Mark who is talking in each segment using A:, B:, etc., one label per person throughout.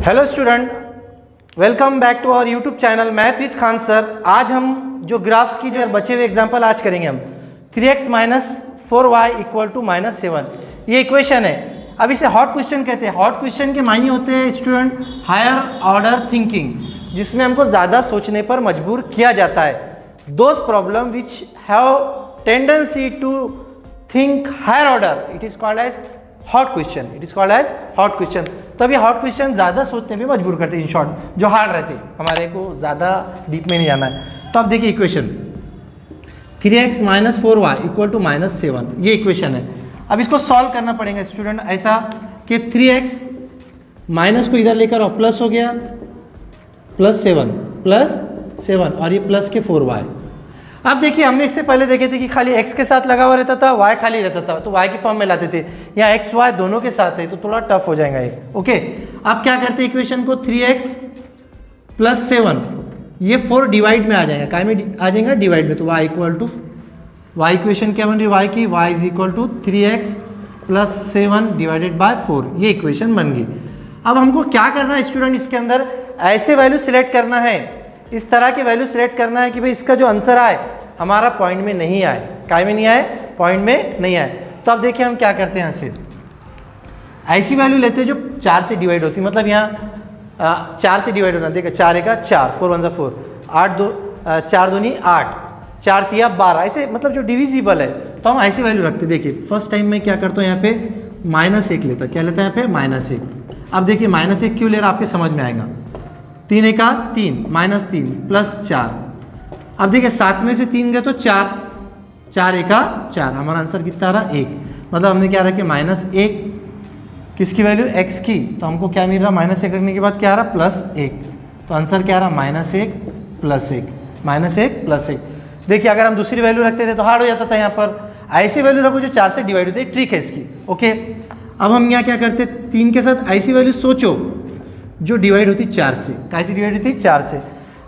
A: Hello student, welcome back to our YouTube channel math with Khan sir. आज हम जो graph की जो बचे हुए एग्जांपल आज करेंगे हम 3x minus 4y equal to -7। ये इक्वेशन है। अब इसे हॉट क्वेश्चन कहते हैं। हॉट क्वेश्चन के मायने होते हैं स्टूडेंट हायर ऑर्डर थिंकिंग, जिसमें हमको ज़्यादा सोचने पर मजबूर किया जाता है। Those problem which have tendency to think higher order, it is called as HOT question. It is called as HOT question. तब ये हॉट क्वेश्चन ज़्यादा सोचने पे मजबूर करते हैं। इन शॉर्ट जो हार्ड रहते हमारे को ज़्यादा डीप में नहीं जाना है। तो अब देखिए equation 3x minus 4y equal to -7, ये इक्वेशन है। अब इसको सॉल्व करना पड़ेगा स्टूडेंट ऐसा कि 3x माइनस को इधर लेकर और प्लस हो गया +7 और ये प्लस के 4y। अब देखिए हमने इससे पहले देखे थे कि खाली x के साथ लगा हुआ रहता था, y खाली रहता था, तो y की फॉर्म में लाते थे। यहाँ x y दोनों के साथ है तो थोड़ा टफ हो जाएगा ये। ओके, अब क्या करते हैं इक्वेशन को 3x + 7, ये 4 डिवाइड में आ जाएगा। काय में आ जाएगा? डिवाइड में। तो y equal to y equation क्या बन रही है y की? y is equal to 3x + 7 divided by 4, ये इक्वेशन बन गई। अब हमको क्या करना है स्टूडेंट, इसके अंदर ऐसे वैल्यू सिलेक्ट करना है, इस तरह की वैल्यू सिलेक्ट करना है कि भाई इसका जो आंसर आए हमारा पॉइंट में नहीं आए। काय में नहीं आए? पॉइंट में नहीं आए। तो अब देखिए हम क्या करते हैं, यहाँ से ऐसी वैल्यू लेते हैं जो 4 से डिवाइड होती है। मतलब यहाँ 4 से डिवाइड होना, देखिए 4 का 4, 4 1 4, 4 दूनी 8, 4 तिया 12, ऐसे मतलब जो डिविजिबल है तो हम ऐसी वैल्यू रखते हैं। देखिए फर्स्ट टाइम मैं क्या करता हूँ, यहाँ पे -1 लेता। क्या लेता है यहाँ पे? -1। अब देखिए -1 क्यों ले रहा आपके समझ में आएगा। 3 का 3, -3 + 4। अब देखिए 7 में से 3 गए तो 4, 4 का 4, हमारा आंसर कितना आ रहा? 1। मतलब हमने क्या रखे? -1 किसकी वैल्यू? x की। तो हमको क्या मिल रहा? -1 रखने के बाद क्या आ रहा? +1। तो आंसर क्या आ रहा? -1 + 1, -1 + 1। देखिए अगर हम दूसरी वैल्यू रखते थे तो हार्ड हो जाता था। यहाँ पर ऐसी वैल्यू रखो जो 4 से डिवाइड होती है, ट्रिक है इसकी। ओके, अब हम यहाँ क्या करते? 3 के साथ ऐसी वैल्यू सोचो जो डिवाइड होती 4 से। कैसे डिवाइड होती? 4 से।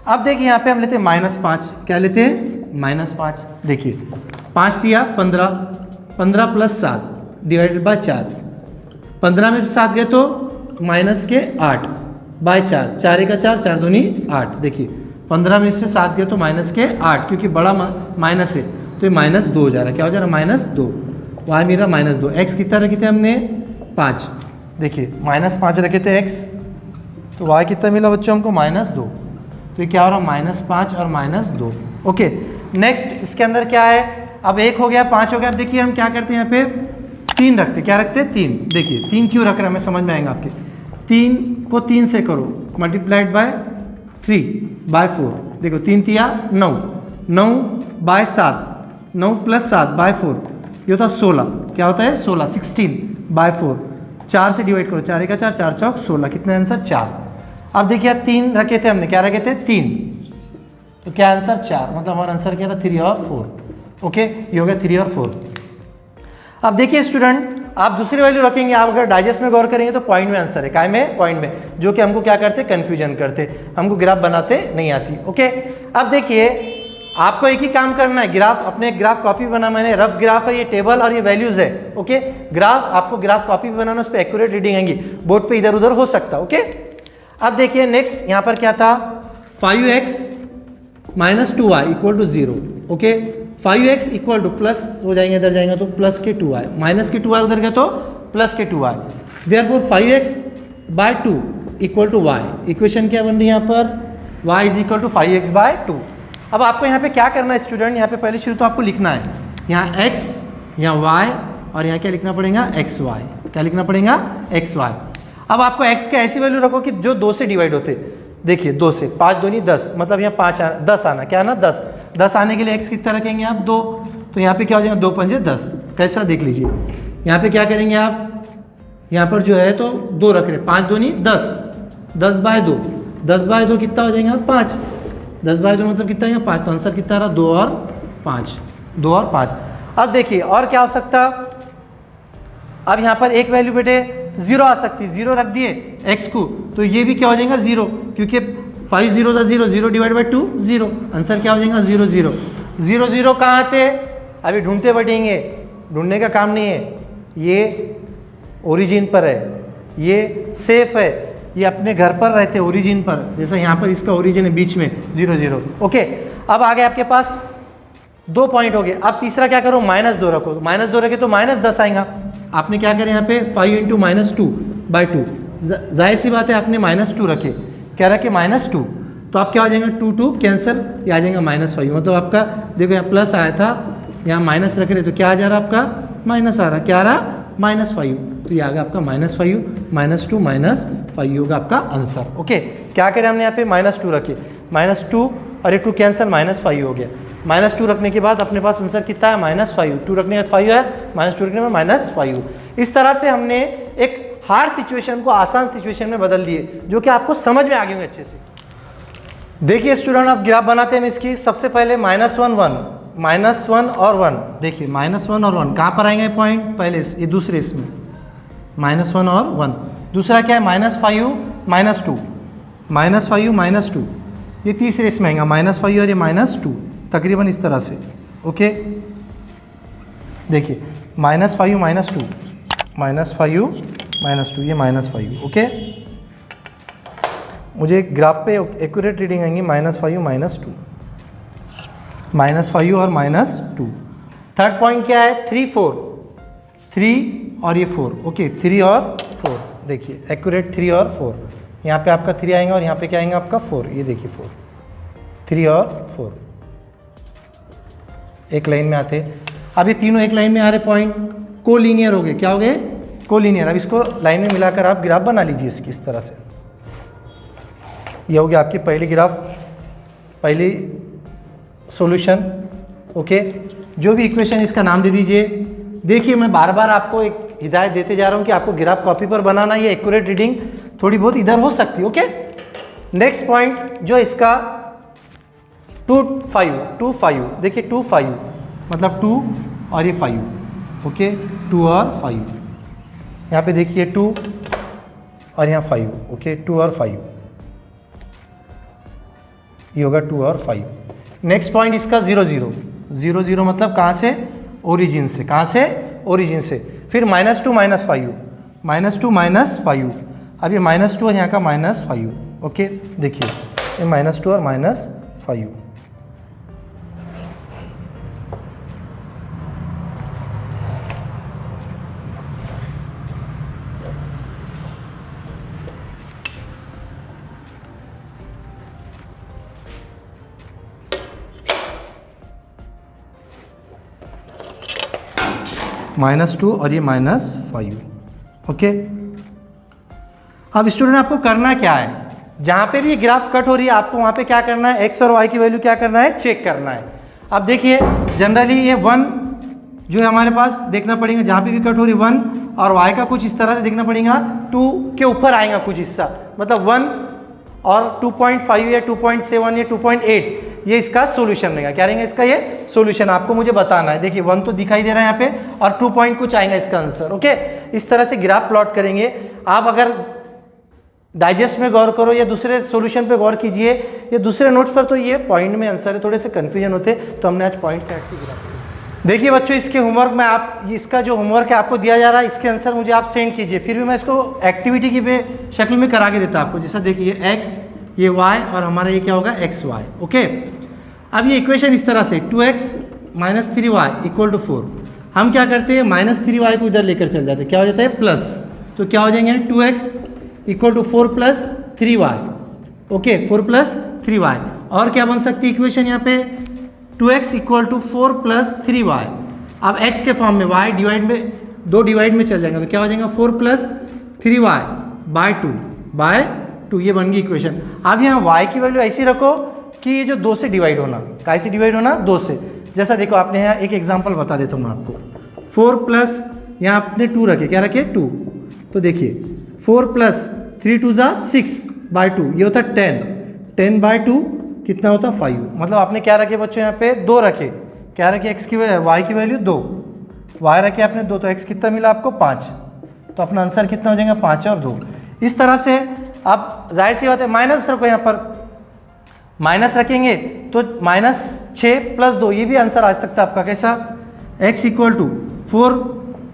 A: अब देखिए यहाँ पे हम लेते हैं -5। क्या लेते हैं? -5। देखिए 5 दिया 15, 15 + 7 डिवाइडेड बाय 4। 15 में से 7 गए तो -8 बाय 4, 4 का 4, 4 दूनी 8। देखिए 15 में से 7 गए तो -8, क्योंकि बड़ा माइनस है तो ये -2 हो जा रहा है। क्या हो जा रहा है? -2। y मेरा -2। x कितना रखे थे हमने? 5। देखिए -5 रखे थे x, तो y कितना मिला बच्चों हमको? -2। तो ये क्या हो रहा है? -5 और -2। ओके, नेक्स्ट इसके अंदर क्या है? अब 1 हो गया, 5 हो गया। अब देखिए हम क्या करते हैं, यहाँ पे 3 रखते। क्या रखते हैं? 3। देखिए 3 क्यों रख रहे हैं हमें समझ में आएगा आपके। 3 को 3 से करो, मल्टीप्लाइड बाय 3/4। देखो 3 तिया 9, 9/7, 9 + 7/4, ये होता है 16। क्या होता है? 16, 16/4। 4 से डिवाइड करो, 4 का 4, 4 चौक 16। कितने आंसर? 4। अब देखिए 3 रखे थे हमने। क्या रखे थे? 3। तो क्या आंसर? 4। मतलब हमारा आंसर क्या था? 3 और 4। ओके, ये हो गया 3 और 4। अब देखिए स्टूडेंट, आप दूसरी वैल्यू रखेंगे, आप अगर डाइजेस्ट में गौर करेंगे तो पॉइंट में आंसर है। काय में? पॉइंट में। जो कि हमको क्या करते? कन्फ्यूजन करते, हमको ग्राफ बनाते नहीं आती। ओके, अब देखिए आपको एक ही काम करना है, ग्राफ अपने ग्राफ कॉपी बना। मैंने रफ ग्राफ है, ये टेबल और ये वैल्यूज है। ओके, ग्राफ आपको ग्राफ कॉपी भी बनाना, उस पर एक्यूरेट रीडिंग आएंगी, बोर्ड पे इधर उधर हो सकता। ओके, अब देखिए नेक्स्ट यहाँ पर क्या था? 5x - 2y equal to 0। Okay, 5x equal to plus हो जाएंगे, इधर जाएंगे तो प्लस के 2y, माइनस के 2y उधर गए तो प्लस के 2y। Therefore 5x/2 equal to y। Equation क्या बन रही है यहाँ पर? y is equal to 5x/2। अब आपको यहाँ पे क्या करना है स्टूडेंट, यहाँ पे पहले शुरू तो आपको लिखना है यहाँ x, यहाँ y और यहाँ क्या लिखना पड़ेगा? xy। क्या लिखना पड़ेगा? xy। अब आपको x के ऐसी वैल्यू रखो कि जो 2 से डिवाइड होते। देखिए 2 से 5 दूनी 10, मतलब यहाँ 5 आना, 10 आना। क्या आना? 10। 10 आने के लिए x कितना रखेंगे आप? 2। तो यहाँ पे क्या हो जाएगा? 2 पंजे 10। कैसा देख लीजिए, यहाँ पे क्या करेंगे आप? यहाँ पर जो है तो 2 रख रहे, 5 दूनी 10, 10/2, 10/2 कितना हो जाएगा? 5। 10/2 मतलब कितना है? 5। तो आंसर कितना रहा? 2 और 5, 2 और 5। अब देखिए और क्या हो सकता? अब यहाँ पर एक वैल्यू बेटे 0 आ सकती, 0 रख दिए x को, तो ये भी क्या हो जाएगा? 0, क्योंकि 5 0 था 0, 0 डिवाइड बाई 2 0। आंसर क्या हो जाएगा? 0 0 0 0। कहाँ आते? अभी ढूंढते बैठेंगे, ढूंढने का काम नहीं है, ये ओरिजिन पर है, ये सेफ है। ये अपने घर पर रहते ओरिजिन पर, जैसा यहाँ पर इसका ओरिजिन है बीच में 0 0। ओके, अब आगे आपके पास 2 पॉइंट हो गए। अब तीसरा क्या करो, -2 रखो, -2 रखे तो -10 आएगा। आपने क्या करें यहाँ पे 5 × -2/2, जाहिर सी बात है आपने -2 रखे, क्या रखे -2, तो आप क्या हो जाएगा 2 2 कैंसिल, ये आ जाएगा -5। मतलब आपका देखो यहाँ प्लस आया था, यहाँ माइनस रख रहे तो क्या आ जा रहा आपका माइनस आ रहा, क्या आ रहा -5, तो ये आ गया आपका -5 -2 -5 होगा आपका आंसर। ओके, क्या करें हमने यहाँ पे -2 रखे, -2 और ये 2 कैंसिल, -5 हो गया। -2 रखने के बाद अपने पास आंसर कितना है -5, 2 रखने के बाद 5 है, -2 रखने में -5। इस तरह से हमने एक हार्ड सिचुएशन को आसान सिचुएशन में बदल दिए, जो कि आपको समझ में आ गए होंगे अच्छे से। देखिए स्टूडेंट, आप ग्राफ बनाते हैं इसकी, सबसे पहले -1 1 और 1, देखिए -1 और 1 कहाँ पर आएंगे पॉइंट, पहले ये दूसरे इसमें -1 और 1, दूसरा क्या है -5 -2, -5 -2, ये तीसरे इसमें आएगा -5 और ये -2, तकरीबन इस तरह से। ओके, देखिए -5 -2, -5 -2, ये -5। ओके, मुझे ग्राफ पे एक्यूरेट रीडिंग आएंगी -5 -2, -5 और -2। थर्ड पॉइंट क्या है 3 4, 3 और ये 4। ओके, 3 और 4, देखिए एक्यूरेट 3 और 4, यहाँ पे आपका 3 आएगा और यहाँ पे क्या आएगा आपका 4, ये देखिए 4, 3 और 4 एक लाइन में आते। अब ये तीनों एक लाइन में आ रहे पॉइंट, कोलिनियर हो गए, क्या हो गए कोलिनियर। अब इसको लाइन में मिलाकर आप ग्राफ बना लीजिए इसकी इस तरह से। ये हो गया आपकी पहली ग्राफ, पहली सॉल्यूशन। ओके, जो भी इक्वेशन इसका नाम दे दीजिए। देखिए मैं बार बार आपको एक हिदायत देते जा रहा हूँ कि आपको ग्राफ कॉपी पर बनाना, ये एक्यूरेट रीडिंग थोड़ी बहुत इधर हो सकती है। ओके, नेक्स्ट पॉइंट जो इसका 2 5, देखिए 2 5 मतलब 2 और ये 5। ओके, 2 और 5, यहाँ पे देखिए 2 और यहाँ 5। ओके, 2 और 5, ये होगा 2 और 5। नेक्स्ट पॉइंट इसका 0 0 मतलब कहाँ से, ओरिजिन से, कहाँ से ओरिजिन से। फिर -2 -5, -2 -5, अब ये -2 और यहाँ का -5। ओके, देखिए ये -2 और -5। -2 और ये -5। ओके, अब स्टूडेंट आपको करना क्या है, जहाँ पे भी ये ग्राफ कट हो रही है आपको वहाँ पे क्या करना है, x और y की वैल्यू क्या करना है, चेक करना है। अब देखिए जनरली ये 1 जो है हमारे पास देखना पड़ेगा, जहाँ पे भी कट हो रही 1, और y का कुछ इस तरह से देखना पड़ेगा, 2 के ऊपर आएगा कुछ हिस्सा, मतलब 1 और 2.5 या 2.7 या 2.8, ये इसका सोल्यूशन रहेगा। क्या रहेगा इसका, ये सोल्यूशन आपको मुझे बताना है। देखिए 1 तो दिखाई दे रहा है यहाँ पे और 2 पॉइंट कुछ आएगा इसका आंसर। ओके, इस तरह से ग्राफ प्लॉट करेंगे आप। अगर डाइजेस्ट में गौर करो या दूसरे सॉल्यूशन पे गौर कीजिए या दूसरे नोट्स पर, तो ये पॉइंट में आंसर है, थोड़े से कन्फ्यूजन होते, तो हमने आज पॉइंट से हट के ग्राफ। देखिए बच्चों, इसके होमवर्क में आप, इसका जो होमवर्क है आपको दिया जा रहा है, इसके आंसर मुझे आप सेंड कीजिए, फिर भी मैं इसको एक्टिविटी की शक्ल में करा के देता आपको। जैसा देखिए x, ये y और हमारा ये क्या होगा xy। ओके, अब ये इक्वेशन इस तरह से 2x - 3y = 4, हम क्या करते हैं -3y को इधर लेकर चल जाते हैं, क्या हो जाता है प्लस, तो क्या हो जाएंगे 2x = 4 + 3y। ओके, 4 + 3y, और क्या बन सकती है इक्वेशन यहाँ पे 2x = 4 + 3y। अब x के फॉर्म में y डिवाइड में 2 डिवाइड में चल जाएंगे, तो क्या हो जाएगा 4 + 3y/2 ये बन गई इक्वेशन। अब यहाँ y की वैल्यू ऐसी रखो कि ये जो 2 से डिवाइड होना, कैसे डिवाइड होना 2 से। जैसा देखो आपने यहाँ एक एग्जांपल बता देता हूँ मैं आपको, 4 प्लस यहाँ आपने 2 रखे, क्या रखे 2, तो देखिए 4 + 3 2 = 6/2, ये होता 10, 10/2 कितना होता 5। मतलब आपने क्या रखे बच्चों यहाँ पे 2 रखे, क्या रखे x की y की वैल्यू 2, y रखे आपने 2, तो x कितना मिला आपको 5, तो अपना आंसर कितना हो जाएगा 5 और 2। इस तरह से आप जाहिर सी बात है माइनस रखो, यहाँ पर माइनस रखेंगे तो -6 + 2, ये भी आंसर आ सकता है आपका, कैसा x = 4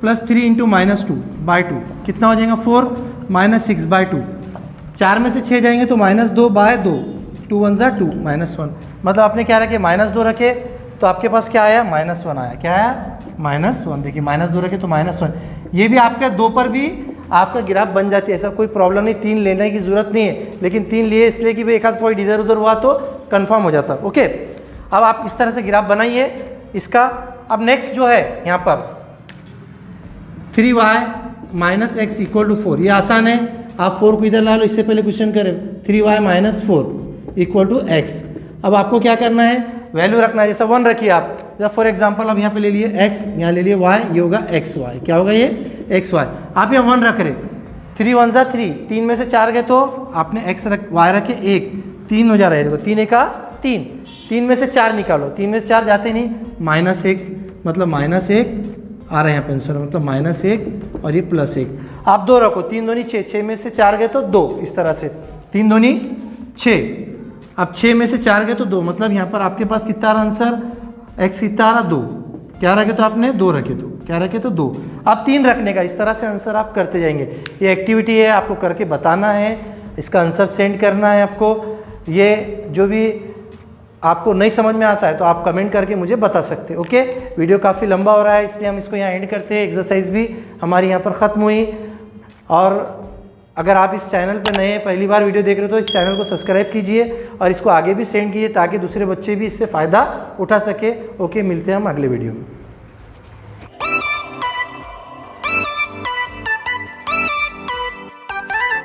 A: + 3 × -2/2 कितना हो जाएगा 4 - 6/2, 4 में से 6 जाएंगे तो -2/2, 2 1 ज़ा 2, -1। मतलब आपने क्या रखे, -2 रखे तो आपके पास क्या आया, -1 आया। क्या आया, -1। देखिए -2 रखे तो -1। ये भी आपका 2 पर भी आपका ग्राफ बन जाती है, ऐसा कोई प्रॉब्लम नहीं, 3 लेने की ज़रूरत नहीं है, लेकिन 3 लिए इसलिए कि भाई एक आध पॉइंट इधर उधर हुआ तो कंफर्म हो जाता। ओके, अब आप इस तरह से ग्राफ बनाइए इसका। अब नेक्स्ट जो है यहाँ पर 3y - x = 4, ये आसान है, आप 4 को इधर ला लो। इससे पहले क्वेश्चन करें 3y - 4 = x। अब आपको क्या करना है, वैल्यू रखना है, जैसा 1 रखिए आप। जब फॉर एग्जांपल अब यहाँ पे ले लिए x, यहाँ ले लिए y, ये होगा xy। क्या होगा ये, xy। आप यहाँ 1 रख रहे, 3 1 ज़ा 3, 3 में से 4 गए तो आपने y रखे 1, 3 हो जा रहा है। देखो 3 1 3, 3 में से 4 निकालो, 3 में से 4 जाते नहीं, -1, मतलब -1 आ रहा है यहाँ पे आंसर, मतलब -1 और ये +1। आप 2 रखो, 3 दूनी 6, 6 में से 4 गए तो 2, इस तरह से 3 दूनी 6। अब 6 में से 4 गए तो 2, मतलब यहाँ पर आपके पास कितना रहा आंसर, x कितना आ रहा, 2। क्या रखे तो आपने 2 रखे, तो क्या रखे तो 2। अब 3 रखने का, इस तरह से आंसर आप करते जाएंगे। ये एक्टिविटी है, आपको करके बताना है, इसका आंसर सेंड करना है आपको। ये जो भी आपको नहीं समझ में आता है तो आप कमेंट करके मुझे बता सकते हैं। ओके, वीडियो काफ़ी लंबा हो रहा है इसलिए हम इसको यहाँ एंड करते हैं। एक्सरसाइज भी हमारी यहाँ पर ख़त्म हुई। और अगर आप इस चैनल पर नए पहली बार वीडियो देख रहे हो तो इस चैनल को सब्सक्राइब कीजिए और इसको आगे भी सेंड कीजिए ताकि दूसरे बच्चे भी इससे फ़ायदा उठा सके। ओके, मिलते हैं हम अगले वीडियो में।